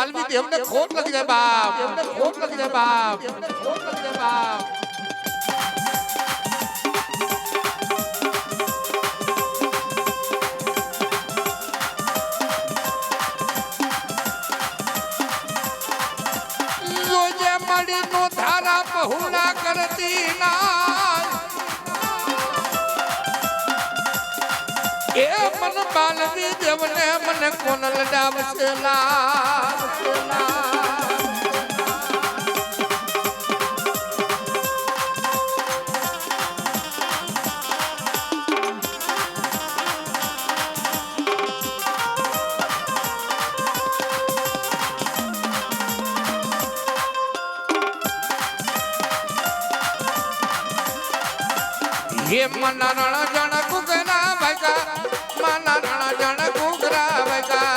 બાલવી દેવને ખોટ લાગી જાય બાપ, એમને ખોટ લાગી જાય બાપ, એમને ખોટ લાગી જાય બાપ. જોજે મળીનો ધારા બહુના કરતી ના એ મન બાલવી દેવને મને કોણ લડાવશે હે મના રણ જણ કુકરા ભાગા, મના રણ જણ કુકરા ભાગા.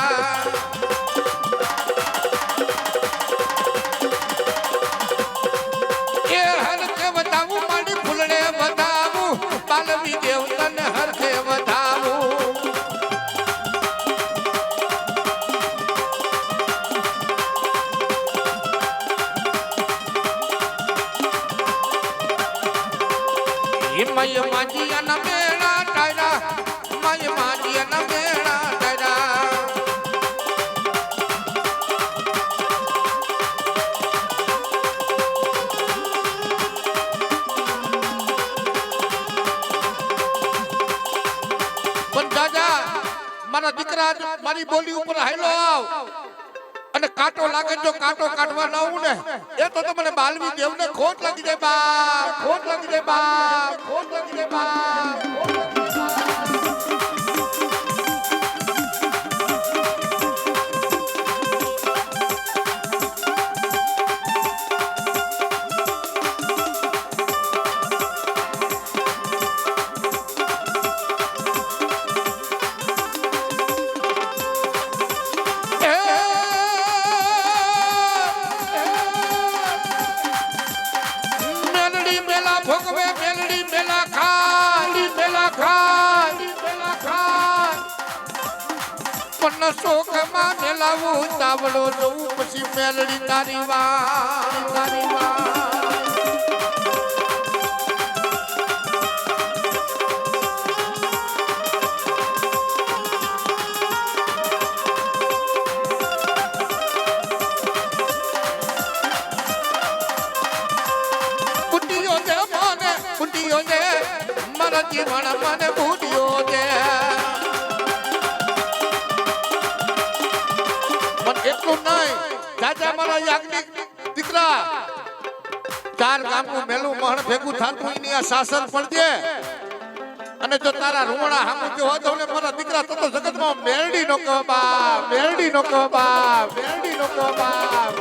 એ હરખે વધાવું મારી ફૂલડે વધાવું, બાલવી દેવ તને હરખે વધાવું. મય માજીયાના મેળા ટાયરા, મય માજીયાના મેળા ટાયરા. પણ દાદા મારા દીકરા મારી બોલી ઉપર હાલો આવ અને કાંટો લાગે જો કાંટો કાઢવા ના આવું ને એ તો તમને બાલવી દેવને ખોટ લાગી જાય બાપ, ખોટ લાગી જાય બાપ, ખોટ લાગી જાય બાપ. ભોગવે મેલડી મેલા ખાલી મેલા ખાલી મેલા ખાલ પણ શોકમાં મેલાવું તાવડો જવું પછી મેલડી તારી વાત તારી વાત. બુઢીઓ ને મારા જીવન મને બુઢીઓ છે પણ એટલું નહીં દાદા મારા યાજ્ઞિક દીકરા ચાર ગામનું મેલું મહણ ભેગું થતું એની આ શાસન પડજે અને જો તારા રૂવણા હામું જો હતો ને મારા દીકરા તો જગતમાં મેરડી નો કહો બાપ, મેરડી નો કહો બાપ, મેરડી નો કહો બાપ.